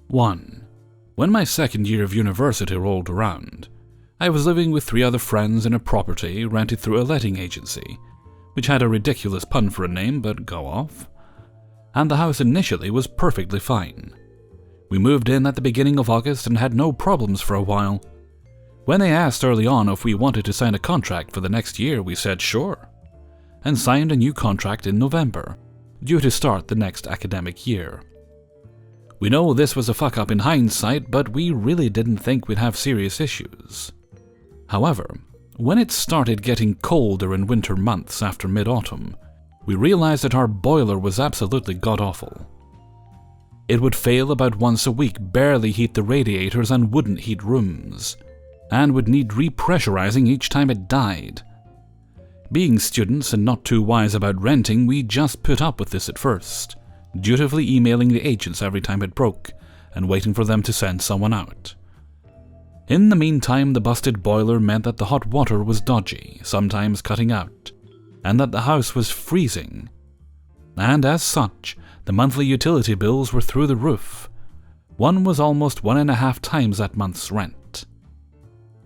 1. When my second year of university rolled around, I was living with 3 other friends in a property rented through a letting agency, which had a ridiculous pun for a name, but go off. And the house initially was perfectly fine. We moved in at the beginning of August and had no problems for a while. When they asked early on if we wanted to sign a contract for the next year, we said sure, and signed a new contract in November, due to start the next academic year. We know this was a fuck-up in hindsight, but we really didn't think we'd have serious issues. However, when it started getting colder in winter months after mid-autumn, we realized that our boiler was absolutely god-awful. It would fail about once a week, barely heat the radiators, and wouldn't heat rooms, and would need repressurizing each time it died. Being students and not too wise about renting, we just put up with this at first, dutifully emailing the agents every time it broke, and waiting for them to send someone out. In the meantime, the busted boiler meant that the hot water was dodgy, sometimes cutting out, and that the house was freezing. And as such, the monthly utility bills were through the roof. One was almost 1.5 times that month's rent.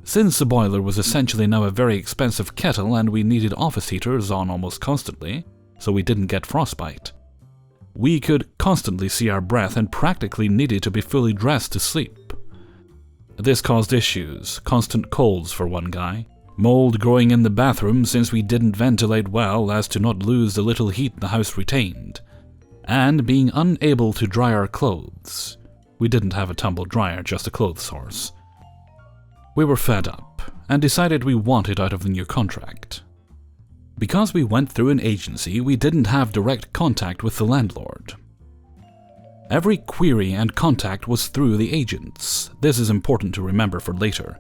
Since the boiler was essentially now a very expensive kettle and we needed office heaters on almost constantly, so we didn't get frostbite, we could constantly see our breath and practically needed to be fully dressed to sleep. This caused issues, constant colds for one guy, mold growing in the bathroom since we didn't ventilate well as to not lose the little heat the house retained, and being unable to dry our clothes. We didn't have a tumble dryer, just a clothes horse. We were fed up and decided we wanted out of the new contract. Because we went through an agency, we didn't have direct contact with the landlord. Every query and contact was through the agents. This is important to remember for later.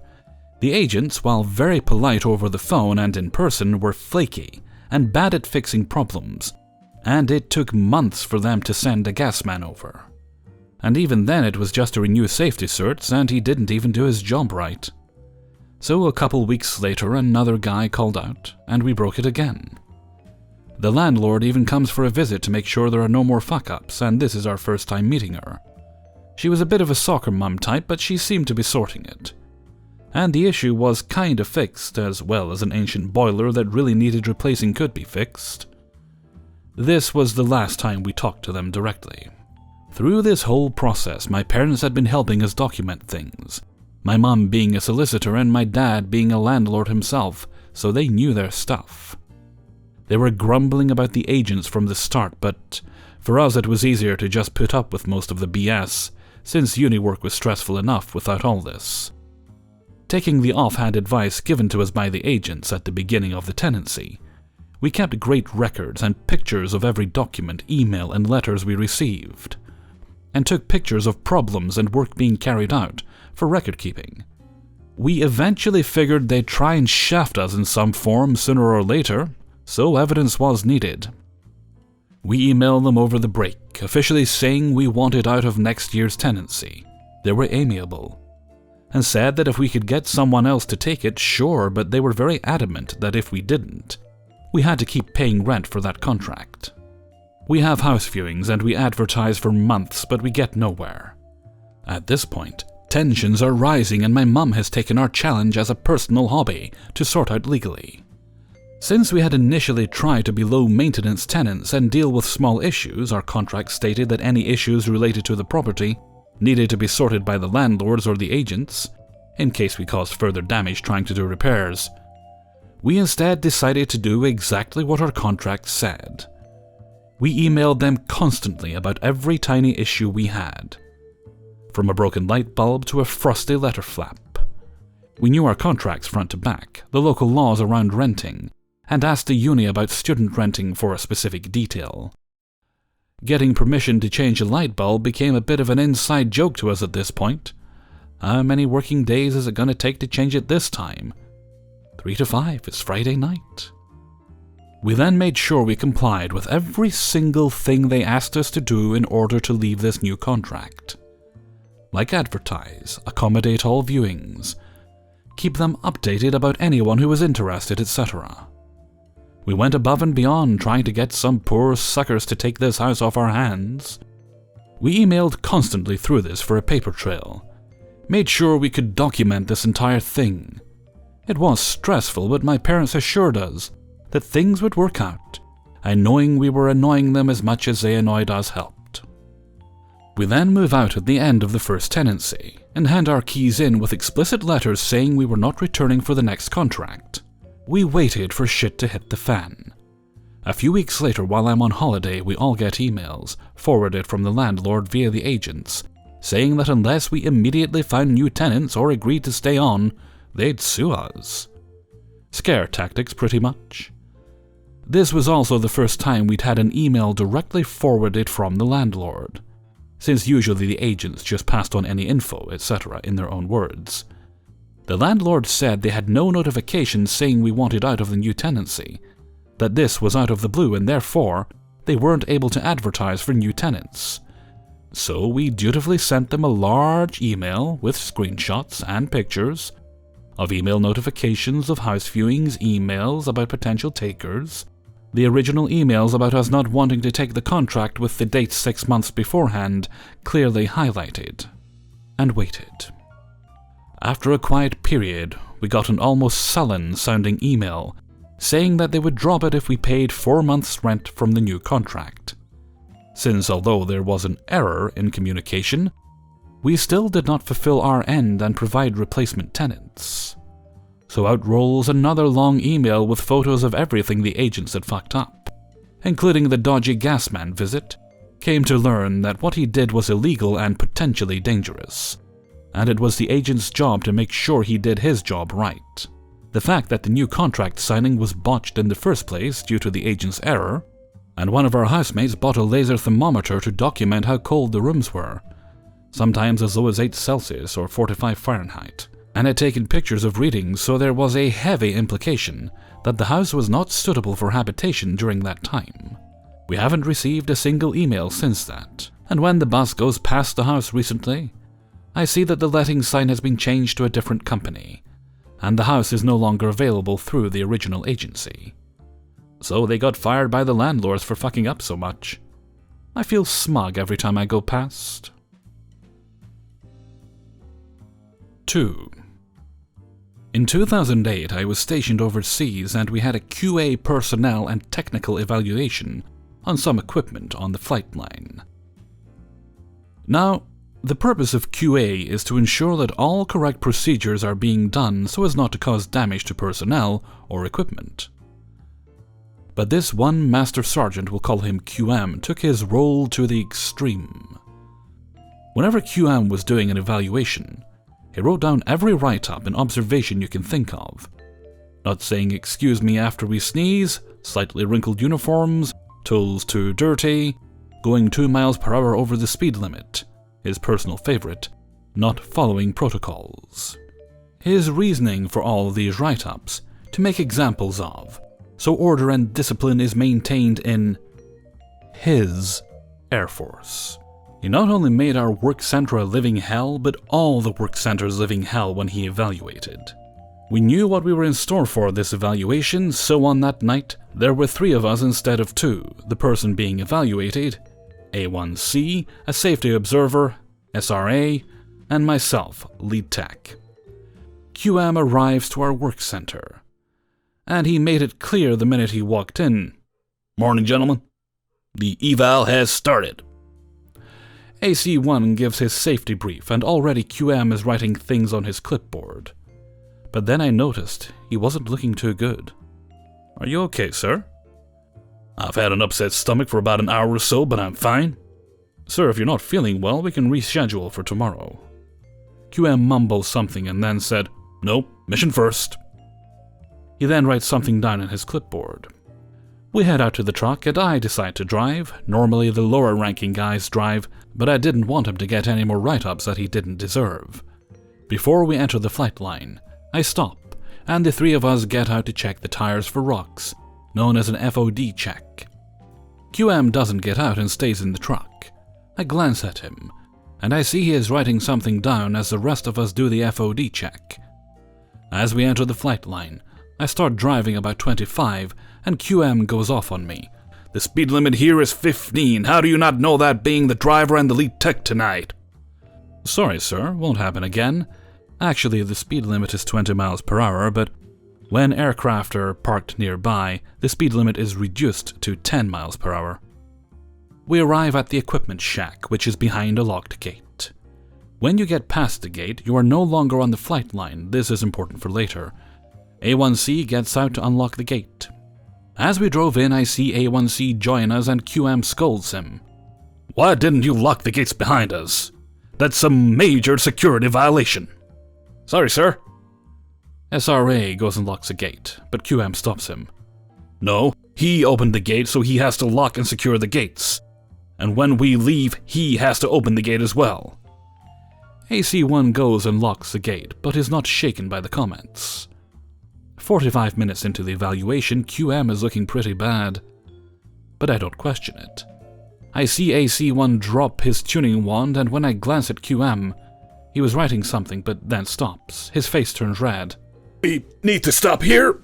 The agents, while very polite over the phone and in person, were flaky and bad at fixing problems, and it took months for them to send a gas man over. And even then it was just to renew safety certs, and he didn't even do his job right. So a couple weeks later, another guy called out, and we broke it again. The landlord even comes for a visit to make sure there are no more fuck-ups, and this is our first time meeting her. She was a bit of a soccer mum type, but she seemed to be sorting it. And the issue was kinda fixed, as well as an ancient boiler that really needed replacing could be fixed. This was the last time we talked to them directly. Through this whole process, my parents had been helping us document things, my mum being a solicitor and my dad being a landlord himself, so they knew their stuff. They were grumbling about the agents from the start, but for us it was easier to just put up with most of the BS, since uni work was stressful enough without all this. Taking the offhand advice given to us by the agents at the beginning of the tenancy, we kept great records and pictures of every document, email, and letters we received, and took pictures of problems and work being carried out for record keeping. We eventually figured they'd try and shaft us in some form sooner or later, so evidence was needed. We emailed them over the break, officially saying we wanted out of next year's tenancy. They were amiable, and said that if we could get someone else to take it, sure, but they were very adamant that if we didn't, we had to keep paying rent for that contract. We have house viewings and we advertise for months, but we get nowhere. At this point, tensions are rising and my mum has taken our challenge as a personal hobby to sort out legally. Since we had initially tried to be low-maintenance tenants and deal with small issues, our contract stated that any issues related to the property needed to be sorted by the landlords or the agents, in case we caused further damage trying to do repairs. We instead decided to do exactly what our contract said. We emailed them constantly about every tiny issue we had, from a broken light bulb to a frosty letter flap. We knew our contracts front to back, the local laws around renting, and asked the uni about student renting for a specific detail. Getting permission to change a light bulb became a bit of an inside joke to us at this point. How many working days is it going to take to change it this time? 3 to 5, it's Friday night. We then made sure we complied with every single thing they asked us to do in order to leave this new contract. Like advertise, accommodate all viewings, keep them updated about anyone who was interested, etc. We went above and beyond trying to get some poor suckers to take this house off our hands. We emailed constantly through this for a paper trail. Made sure we could document this entire thing. It was stressful, but my parents assured us that things would work out, and knowing we were annoying them as much as they annoyed us helped. We then move out at the end of the first tenancy, and hand our keys in with explicit letters saying we were not returning for the next contract. We waited for shit to hit the fan. A few weeks later, while I'm on holiday, we all get emails, forwarded from the landlord via the agents, saying that unless we immediately found new tenants or agreed to stay on, they'd sue us. Scare tactics, pretty much. This was also the first time we'd had an email directly forwarded from the landlord, since usually the agents just passed on any info, etc. in their own words. The landlord said they had no notification saying we wanted out of the new tenancy, that this was out of the blue and therefore they weren't able to advertise for new tenants. So we dutifully sent them a large email with screenshots and pictures of email notifications of house viewings, emails about potential takers, the original emails about us not wanting to take the contract with the date 6 months beforehand clearly highlighted, and waited. After a quiet period, we got an almost sullen-sounding email saying that they would drop it if we paid 4 months' rent from the new contract. Since although there was an error in communication, we still did not fulfill our end and provide replacement tenants. So out rolls another long email with photos of everything the agents had fucked up, including the dodgy gasman visit. Came to learn that what he did was illegal and potentially dangerous, and it was the agent's job to make sure he did his job right. The fact that the new contract signing was botched in the first place due to the agent's error, and one of our housemates bought a laser thermometer to document how cold the rooms were, sometimes as low as 8 Celsius or 45 Fahrenheit, and had taken pictures of readings, so there was a heavy implication that the house was not suitable for habitation during that time. We haven't received a single email since that, and when the bus goes past the house recently, I see that the letting sign has been changed to a different company, and the house is no longer available through the original agency. So they got fired by the landlords for fucking up so much. I feel smug every time I go past. 2. In 2008, I was stationed overseas and we had a QA personnel and technical evaluation on some equipment on the flight line. Now, the purpose of QA is to ensure that all correct procedures are being done so as not to cause damage to personnel or equipment. But this one Master Sergeant, we'll call him QM, took his role to the extreme. Whenever QM was doing an evaluation, he wrote down every write-up and observation you can think of. Not saying excuse me after we sneeze, slightly wrinkled uniforms, tools too dirty, going 2 miles per hour over the speed limit, his personal favorite, not following protocols. His reasoning for all these write-ups, to make examples of, so order and discipline is maintained in his Air Force. He not only made our work center a living hell, but all the work centers living hell when he evaluated. We knew what we were in store for this evaluation, so on that night, there were 3 of us instead of 2, the person being evaluated, A1C, a safety observer, SRA, and myself, lead tech. QM arrives to our work center, and he made it clear the minute he walked in. "Morning, gentlemen. The eval has started." AC1 gives his safety brief, and already QM is writing things on his clipboard. But then I noticed he wasn't looking too good. "Are you okay, sir?" "I've had an upset stomach for about an hour or so, but I'm fine." "Sir, if you're not feeling well, we can reschedule for tomorrow." QM mumbled something and then said, "No, mission first." He then writes something down in his clipboard. We head out to the truck and I decide to drive. Normally the lower ranking guys drive, but I didn't want him to get any more write-ups that he didn't deserve. Before we enter the flight line, I stop, and the 3 of us get out to check the tires for rocks, known as an FOD check. QM doesn't get out and stays in the truck. I glance at him, and I see he is writing something down as the rest of us do the FOD check. As we enter the flight line, I start driving about 25, and QM goes off on me, The speed limit here is 15. How do you not know that, being the driver and the lead tech tonight? Sorry, sir, won't happen again. Actually, the speed limit is 20 miles per hour, but when aircraft are parked nearby, the speed limit is reduced to 10 miles per hour. We arrive at the equipment shack, which is behind a locked gate. When you get past the gate, you are no longer on the flight line. This is important for later. A1C gets out to unlock the gate. As we drove in, I see A1C join us and QM scolds him. Why didn't you lock the gates behind us? That's a major security violation. Sorry, sir. SRA goes and locks the gate, but QM stops him. No, he opened the gate, so he has to lock and secure the gates. And when we leave, he has to open the gate as well. AC-1 goes and locks the gate, but is not shaken by the comments. 45 minutes into the evaluation, QM is looking pretty bad. But I don't question it. I see AC-1 drop his tuning wand, and when I glance at QM, he was writing something but then stops. His face turns red. We need to stop here?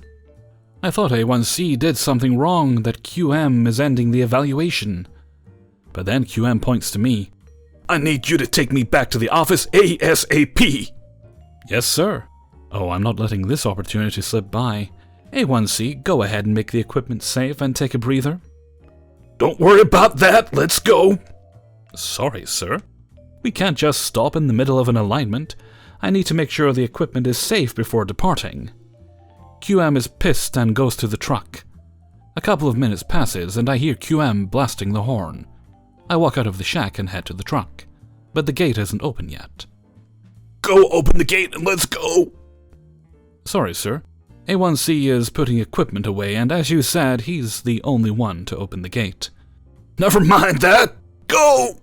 I thought A1C did something wrong, that QM is ending the evaluation. But then QM points to me. I need you to take me back to the office ASAP. Yes, sir. Oh, I'm not letting this opportunity slip by. A1C, go ahead and make the equipment safe and take a breather. Don't worry about that, let's go. Sorry, sir. We can't just stop in the middle of an alignment. I need to make sure the equipment is safe before departing. QM is pissed and goes to the truck. A couple of minutes passes and I hear QM blasting the horn. I walk out of the shack and head to the truck, but the gate isn't open yet. Go open the gate and let's go! Sorry, sir. A1C is putting equipment away, and as you said, he's the only one to open the gate. Never mind that! Go!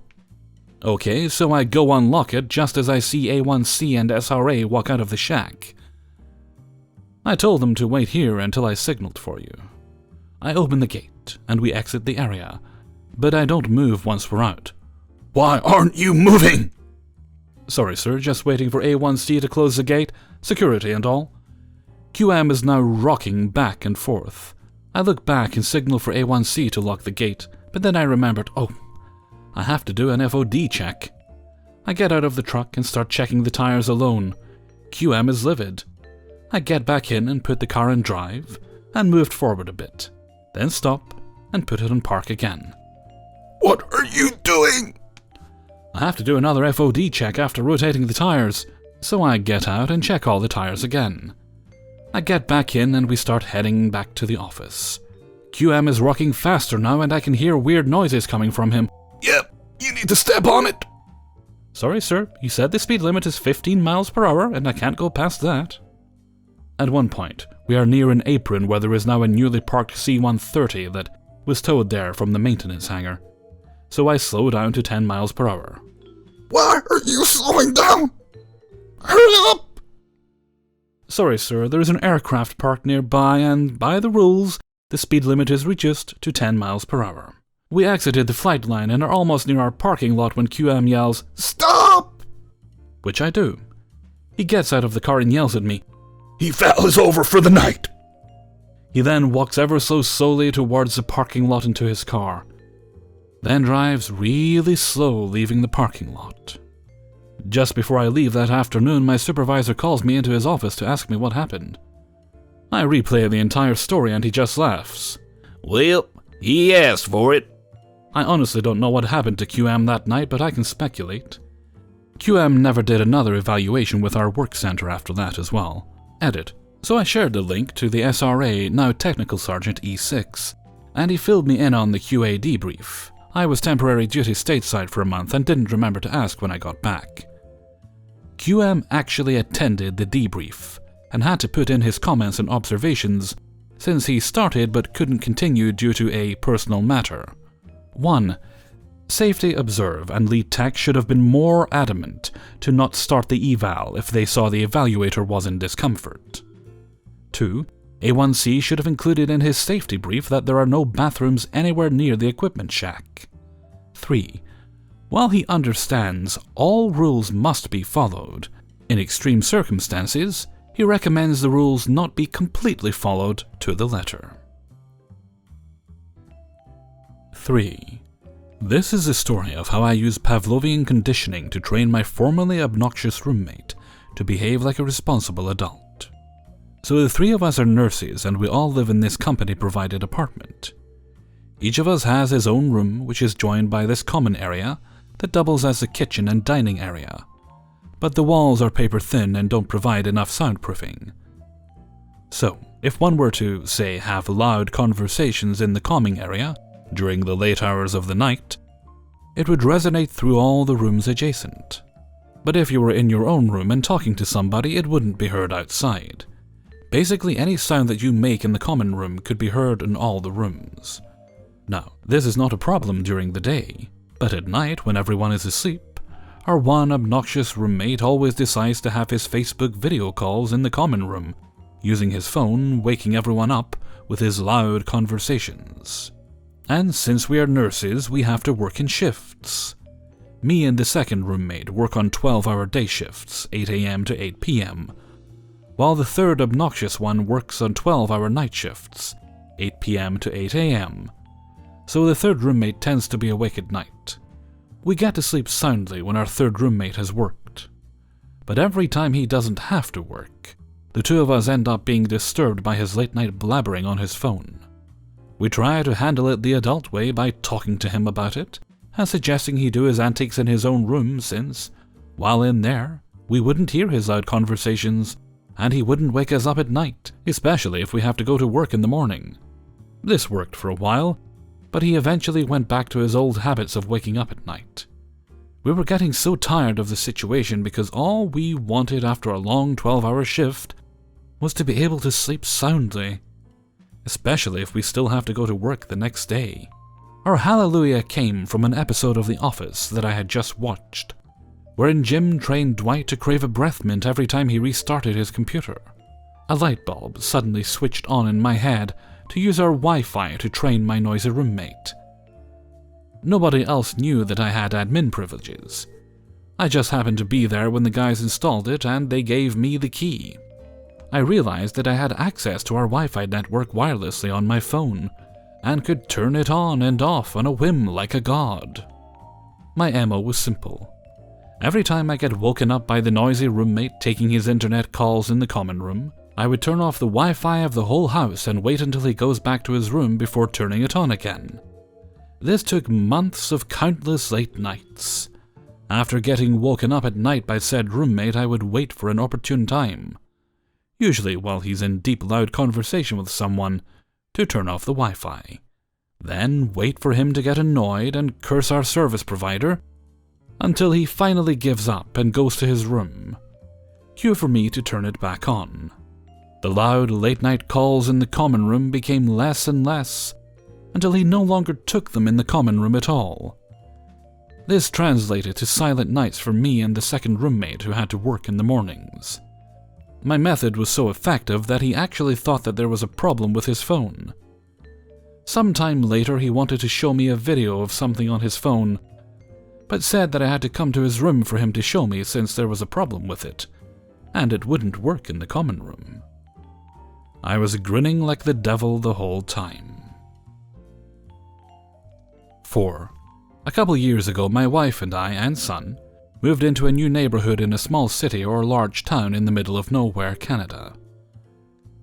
Okay, so I go unlock it just as I see A1C and SRA walk out of the shack. I told them to wait here until I signaled for you. I open the gate, and we exit the area, but I don't move once we're out. Why aren't you moving? Sorry, sir, just waiting for A1C to close the gate, security and all. QM is now rocking back and forth. I look back and signal for A1C to lock the gate, but then I remembered, oh, I have to do an FOD check. I get out of the truck and start checking the tires alone. QM is livid. I get back in and put the car in drive, and moved forward a bit, then stop and put it on park again. What are you doing? I have to do another FOD check after rotating the tires, so I get out and check all the tires again. I get back in and we start heading back to the office. QM is rocking faster now and I can hear weird noises coming from him. Yep, you need to step on it. Sorry, sir, you said the speed limit is 15 miles per hour and I can't go past that. At one point, we are near an apron where there is now a newly parked C-130 that was towed there from the maintenance hangar. So I slow down to 10 miles per hour. Why are you slowing down? Hurry up! Sorry, sir, there is an aircraft parked nearby and, by the rules, the speed limit is reduced to 10 miles per hour. We exited the flight line and are almost near our parking lot when QM yells, "Stop!" Which I do. He gets out of the car and yells at me, "Eval is over for the night!" He then walks ever so slowly towards the parking lot into his car, then drives really slow leaving the parking lot. Just before I leave that afternoon, my supervisor calls me into his office to ask me what happened. I replay the entire story and he just laughs. Well, he asked for it. I honestly don't know what happened to QM that night, but I can speculate. QM never did another evaluation with our work center after that as well. Edit. So I shared the link to the SRA, now Technical Sergeant E6, and he filled me in on the QA debrief. I was temporary duty stateside for a month and didn't remember to ask when I got back. QM actually attended the debrief and had to put in his comments and observations since he started but couldn't continue due to a personal matter. 1. Safety Observe and lead tech should have been more adamant to not start the eval if they saw the evaluator was in discomfort. 2. A1C should have included in his safety brief that there are no bathrooms anywhere near the equipment shack. 3. While he understands all rules must be followed, in extreme circumstances, he recommends the rules not be completely followed to the letter. 3. This is the story of how I used Pavlovian conditioning to train my formerly obnoxious roommate to behave like a responsible adult. So the 3 of us are nurses and we all live in this company-provided apartment. Each of us has his own room, which is joined by this common area that doubles as the kitchen and dining area, but the walls are paper thin and don't provide enough soundproofing. So, if one were to, say, have loud conversations in the calming area during the late hours of the night, it would resonate through all the rooms adjacent. But if you were in your own room and talking to somebody, it wouldn't be heard outside. Basically, any sound that you make in the common room could be heard in all the rooms. Now, this is not a problem during the day, but at night, when everyone is asleep, our one obnoxious roommate always decides to have his Facebook video calls in the common room, using his phone, waking everyone up with his loud conversations. And since we are nurses, we have to work in shifts. Me and the second roommate work on 12-hour day shifts, 8 a.m. to 8 p.m., while the third obnoxious one works on 12-hour night shifts, 8 p.m. to 8 a.m., so the third roommate tends to be awake at night. We get to sleep soundly when our third roommate has worked. But every time he doesn't have to work, the 2 of us end up being disturbed by his late-night blabbering on his phone. We try to handle it the adult way by talking to him about it, and suggesting he do his antics in his own room since, while in there, we wouldn't hear his loud conversations, and he wouldn't wake us up at night, especially if we have to go to work in the morning. This worked for a while, but he eventually went back to his old habits of waking up at night. We were getting so tired of the situation because all we wanted after a long 12-hour shift was to be able to sleep soundly, especially if we still have to go to work the next day. Our hallelujah came from an episode of The Office that I had just watched, wherein Jim trained Dwight to crave a breath mint every time he restarted his computer. A light bulb suddenly switched on in my head to use our Wi-Fi to train my noisy roommate. Nobody else knew that I had admin privileges. I just happened to be there when the guys installed it and they gave me the key. I realized that I had access to our Wi-Fi network wirelessly on my phone and could turn it on and off on a whim like a god. My MO was simple. Every time I get woken up by the noisy roommate taking his internet calls in the common room, I would turn off the Wi-Fi of the whole house and wait until he goes back to his room before turning it on again. This took months of countless late nights. After getting woken up at night by said roommate, I would wait for an opportune time, usually while he's in deep loud conversation with someone, to turn off the Wi-Fi. Then wait for him to get annoyed and curse our service provider until he finally gives up and goes to his room. Cue for me to turn it back on. The loud late-night calls in the common room became less and less, until he no longer took them in the common room at all. This translated to silent nights for me and the second roommate who had to work in the mornings. My method was so effective that he actually thought that there was a problem with his phone. Sometime later he wanted to show me a video of something on his phone, but said that I had to come to his room for him to show me since there was a problem with it, and it wouldn't work in the common room. I was grinning like the devil the whole time. 4. A couple years ago, my wife and I and son moved into a new neighborhood in a small city or large town in the middle of nowhere, Canada.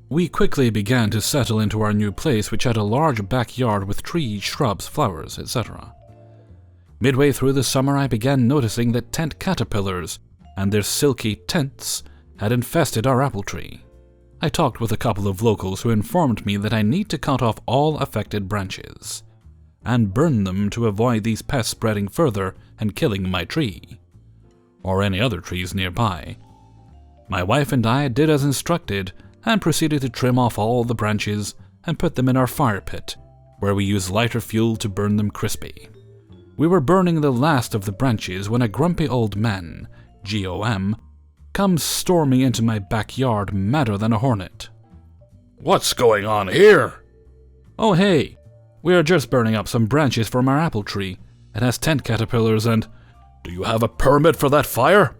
We quickly began to settle into our new place, which had a large backyard with trees, shrubs, flowers, etc. Midway through the summer, I began noticing that tent caterpillars and their silky tents had infested our apple tree. I talked with a couple of locals who informed me that I need to cut off all affected branches and burn them to avoid these pests spreading further and killing my tree, or any other trees nearby. My wife and I did as instructed and proceeded to trim off all the branches and put them in our fire pit, where we use lighter fuel to burn them crispy. We were burning the last of the branches when a grumpy old man, GOM, comes storming into my backyard madder than a hornet. "What's going on here?" "Oh hey, we are just burning up some branches from our apple tree. It has tent caterpillars and..." "Do you have a permit for that fire?"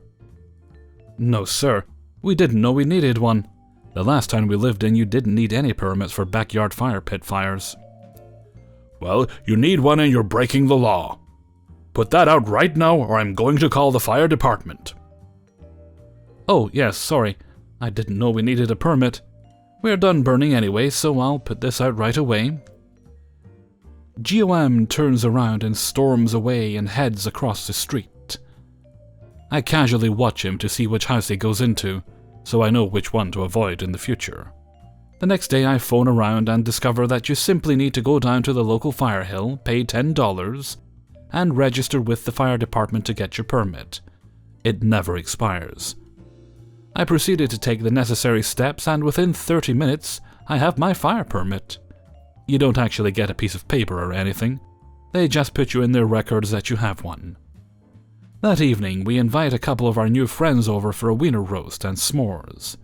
"No sir, we didn't know we needed one. The last town we lived in, you didn't need any permits for backyard fire pit fires." Well, you need one and you're breaking the law. Put that out right now or I'm going to call the fire department. Oh, yes, sorry. I didn't know we needed a permit. We're done burning anyway, so I'll put this out right away. GOM turns around and storms away and heads across the street. I casually watch him to see which house he goes into, so I know which one to avoid in the future. The next day I phone around and discover that you simply need to go down to the local fire hill, pay $10, and register with the fire department to get your permit. It never expires. I proceeded to take the necessary steps, and within 30 minutes I have my fire permit. You don't actually get a piece of paper or anything. They just put you in their records that you have one. That evening, we invite a couple of our new friends over for a wiener roast and s'mores.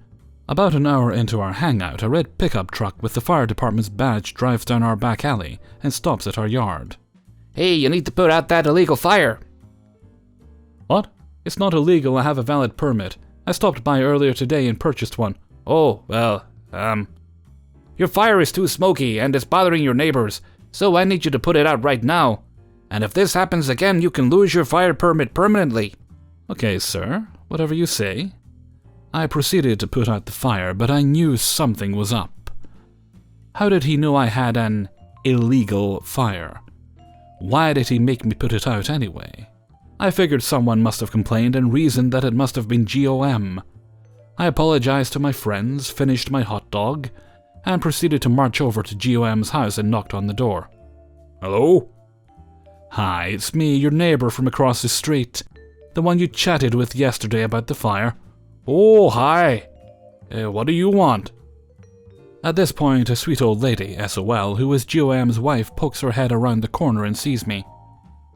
About an hour into our hangout, a red pickup truck with the fire department's badge drives down our back alley and stops at our yard. Hey, you need to put out that illegal fire. What? It's not illegal, I have a valid permit. I stopped by earlier today and purchased one. Oh, well, your fire is too smoky and it's bothering your neighbors, so I need you to put it out right now. And if this happens again, you can lose your fire permit permanently. Okay, sir, whatever you say. I proceeded to put out the fire, but I knew something was up. How did he know I had an illegal fire? Why did he make me put it out anyway? I figured someone must have complained and reasoned that it must have been GOM. I apologized to my friends, finished my hot dog, and proceeded to march over to GOM's house and knocked on the door. Hello? Hi, it's me, your neighbor from across the street. The one you chatted with yesterday about the fire. Oh, hi. What do you want? At this point, a sweet old lady, SOL, who is GOM's wife, pokes her head around the corner and sees me.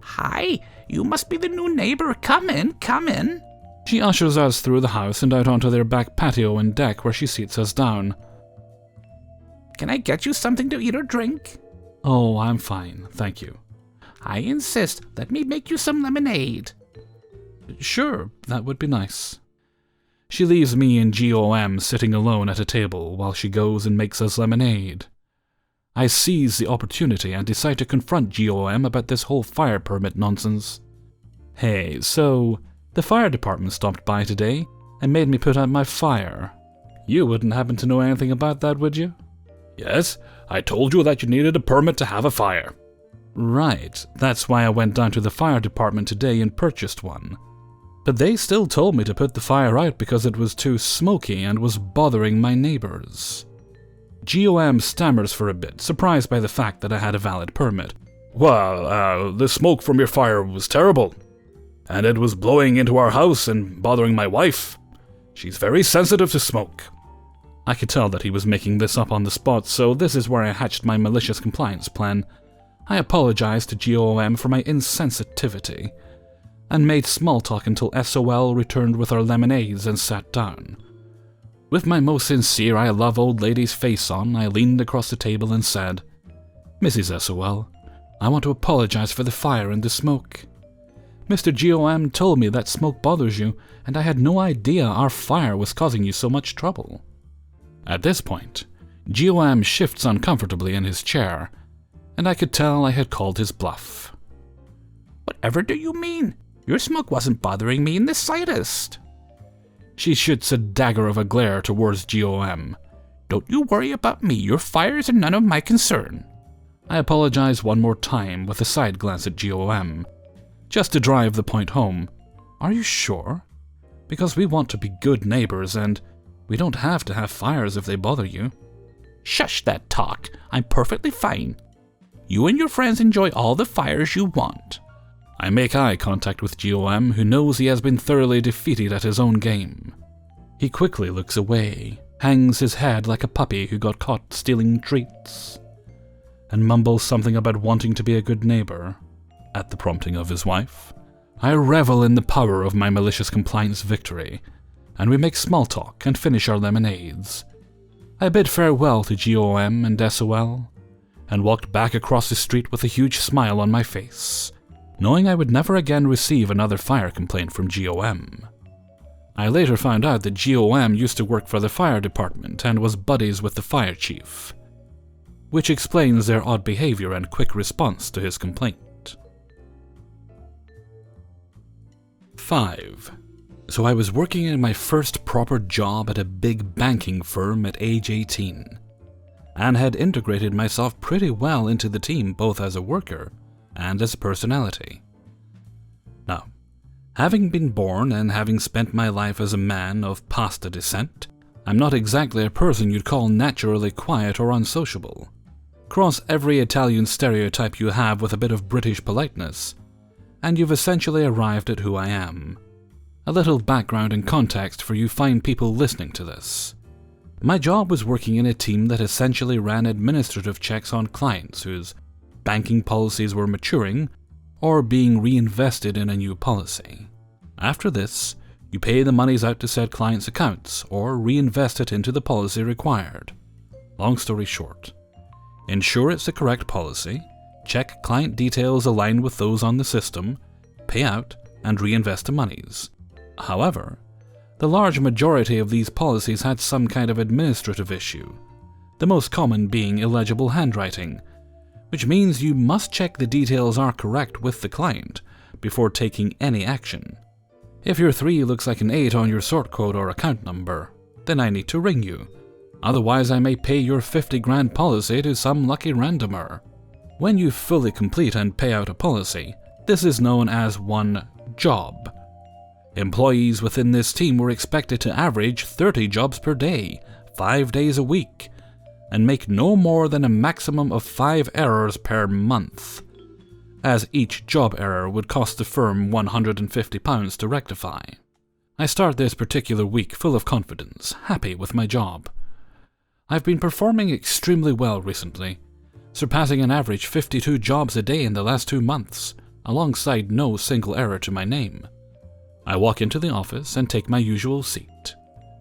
Hi, you must be the new neighbor. Come in, come in. She ushers us through the house and out onto their back patio and deck where she seats us down. Can I get you something to eat or drink? Oh, I'm fine, thank you. I insist. Let me make you some lemonade. Sure, that would be nice. She leaves me and GOM sitting alone at a table while she goes and makes us lemonade. I seize the opportunity and decide to confront GOM about this whole fire permit nonsense. Hey, so the fire department stopped by today and made me put out my fire. You wouldn't happen to know anything about that, would you? Yes, I told you that you needed a permit to have a fire. Right, that's why I went down to the fire department today and purchased one. But they still told me to put the fire out because it was too smoky and was bothering my neighbors. GOM stammers for a bit, surprised by the fact that I had a valid permit. Well, the smoke from your fire was terrible. And it was blowing into our house and bothering my wife. She's very sensitive to smoke. I could tell that he was making this up on the spot, so this is where I hatched my malicious compliance plan. I apologized to GOM for my insensitivity, and made small talk until SOL returned with our lemonades and sat down. With my most sincere I love old lady's face on, I leaned across the table and said, Mrs. SOL, I want to apologize for the fire and the smoke. Mr. GOM told me that smoke bothers you, and I had no idea our fire was causing you so much trouble. At this point, GOM shifts uncomfortably in his chair, and I could tell I had called his bluff. Whatever do you mean? Your smoke wasn't bothering me in the slightest. She shoots a dagger of a glare towards GOM. Don't you worry about me. Your fires are none of my concern. I apologize one more time with a side glance at GOM, just to drive the point home. Are you sure? Because we want to be good neighbors and we don't have to have fires if they bother you. Shush that talk. I'm perfectly fine. You and your friends enjoy all the fires you want. I make eye contact with GOM, who knows he has been thoroughly defeated at his own game. He quickly looks away, hangs his head like a puppy who got caught stealing treats, and mumbles something about wanting to be a good neighbor, at the prompting of his wife. I revel in the power of my malicious compliance victory, and we make small talk and finish our lemonades. I bid farewell to GOM and SOL, and walked back across the street with a huge smile on my face, knowing I would never again receive another fire complaint from GOM. I later found out that GOM used to work for the fire department and was buddies with the fire chief. which explains their odd behavior and quick response to his complaint. 5. So I was working in my first proper job at a big banking firm at age 18, and had integrated myself pretty well into the team both as a worker and as a personality. Now, having been born and having spent my life as a man of pasta descent, I'm not exactly a person you'd call naturally quiet or unsociable. Cross every Italian stereotype you have with a bit of British politeness, and you've essentially arrived at who I am. A little background and context for you fine people listening to this. My job was working in a team that essentially ran administrative checks on clients whose banking policies were maturing or being reinvested in a new policy. After this, you pay the monies out to said clients' accounts or reinvest it into the policy required. Long story short, ensure it's the correct policy, check client details align with those on the system, pay out, and reinvest the monies. However, the large majority of these policies had some kind of administrative issue, the most common being illegible handwriting, which means you must check the details are correct with the client before taking any action. If your 3 looks like an 8 on your sort code or account number, then I need to ring you. Otherwise I may pay your 50 grand policy to some lucky randomer. When you fully complete and pay out a policy, this is known as one job. Employees within this team were expected to average 30 jobs per day, 5 days a week, and make no more than a maximum of 5 errors per month, as each job error would cost the firm £150 to rectify. I start this particular week full of confidence, happy with my job. I've been performing extremely well recently, surpassing an average 52 jobs a day in the last 2 months, alongside no single error to my name. I walk into the office and take my usual seat,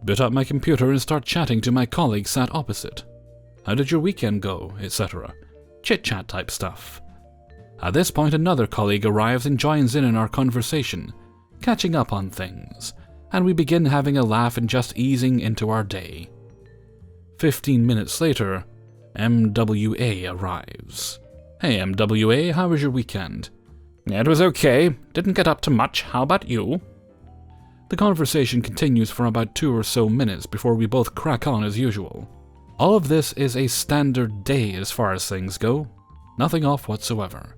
boot up my computer and start chatting to my colleague sat opposite. How did your weekend go, etc. Chit-chat type stuff. At this point another colleague arrives and joins in our conversation, catching up on things, and we begin having a laugh and just easing into our day. 15 minutes later, MWA arrives. Hey MWA, how was your weekend? It was okay, didn't get up to much, how about you? The conversation continues for about 2 or so minutes before we both crack on as usual. All of this is a standard day as far as things go, nothing off whatsoever.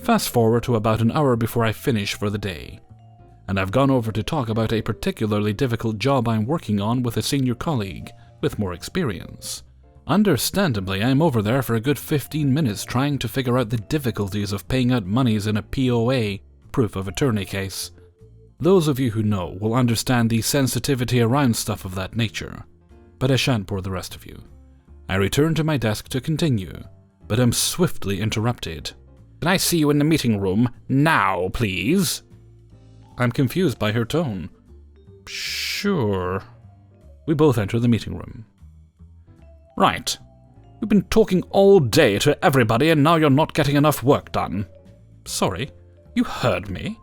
Fast forward to about an hour before I finish for the day, and I've gone over to talk about a particularly difficult job I'm working on with a senior colleague with more experience. Understandably, I'm over there for a good 15 minutes trying to figure out the difficulties of paying out monies in a POA, proof of attorney case. Those of you who know will understand the sensitivity around stuff of that nature, but I shan't bore the rest of you. I return to my desk to continue, but am swiftly interrupted. Can I see you in the meeting room now, please? I'm confused by her tone. Sure. We both enter the meeting room. Right. You've been talking all day to everybody and now you're not getting enough work done. Sorry, you heard me.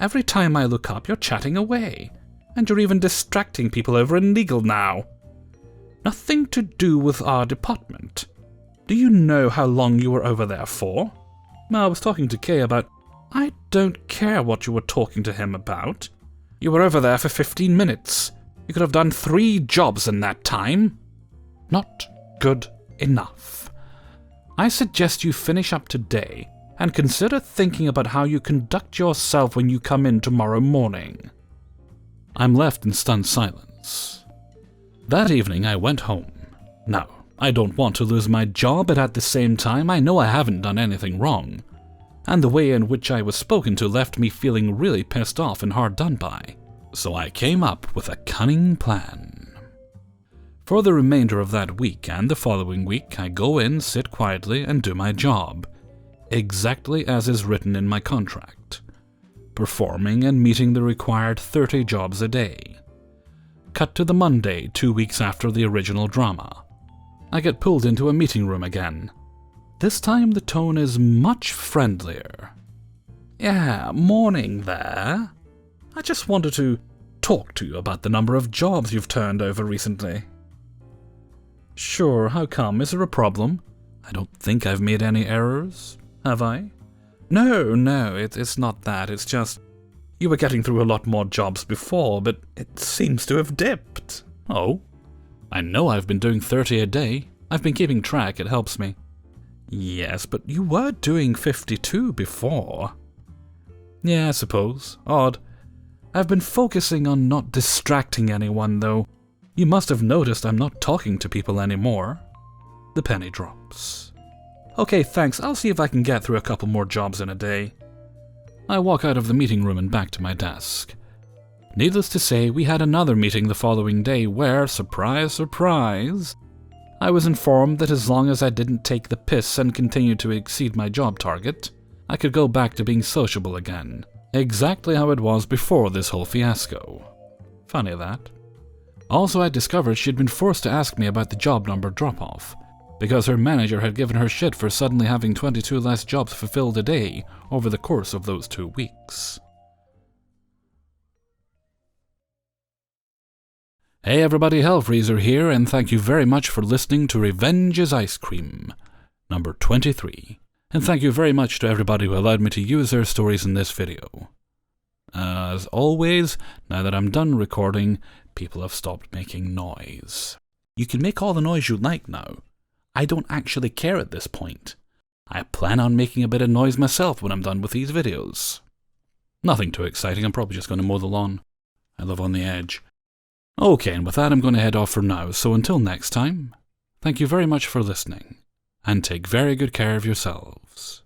Every time I look up, you're chatting away. And you're even distracting people over in legal now. Nothing to do with our department. Do you know how long you were over there for? I was talking to Kay about... I don't care what you were talking to him about. You were over there for 15 minutes. You could have done 3 jobs in that time. Not good enough. I suggest you finish up today and consider thinking about how you conduct yourself when you come in tomorrow morning. I'm left in stunned silence. That evening I went home. Now, I don't want to lose my job, but at the same time I know I haven't done anything wrong, and the way in which I was spoken to left me feeling really pissed off and hard done by. So I came up with a cunning plan. For the remainder of that week and the following week, I go in, sit quietly, and do my job, exactly as is written in my contract, performing and meeting the required 30 jobs a day. Cut to the Monday, 2 weeks after the original drama. I get pulled into a meeting room again. This time the tone is much friendlier. Yeah, morning there. I just wanted to talk to you about the number of jobs you've turned over recently. Sure, how come? Is there a problem? I don't think I've made any errors, have I? No, it's not that. It's just, you were getting through a lot more jobs before, but it seems to have dipped. Oh? I know I've been doing 30 a day. I've been keeping track, it helps me. Yes, but you were doing 52 before. Yeah, I suppose. Odd. I've been focusing on not distracting anyone, though. You must have noticed I'm not talking to people anymore. The penny drops. Okay, thanks. I'll see if I can get through a couple more jobs in a day. I walk out of the meeting room and back to my desk. Needless to say, we had another meeting the following day where, surprise, surprise, I was informed that as long as I didn't take the piss and continue to exceed my job target, I could go back to being sociable again. Exactly how it was before this whole fiasco. Funny that. Also, I discovered she'd been forced to ask me about the job number drop-off, because her manager had given her shit for suddenly having 22 less jobs fulfilled a day over the course of those 2 weeks. Hey everybody, Hellfreezer here, and thank you very much for listening to Revenge is Ice Cream, number 23. And thank you very much to everybody who allowed me to use their stories in this video. As always, now that I'm done recording, people have stopped making noise. You can make all the noise you like now. I don't actually care at this point. I plan on making a bit of noise myself when I'm done with these videos. Nothing too exciting, I'm probably just going to mow the lawn. I live on the edge. Okay, and with that I'm going to head off for now, so until next time, thank you very much for listening, and take very good care of yourselves.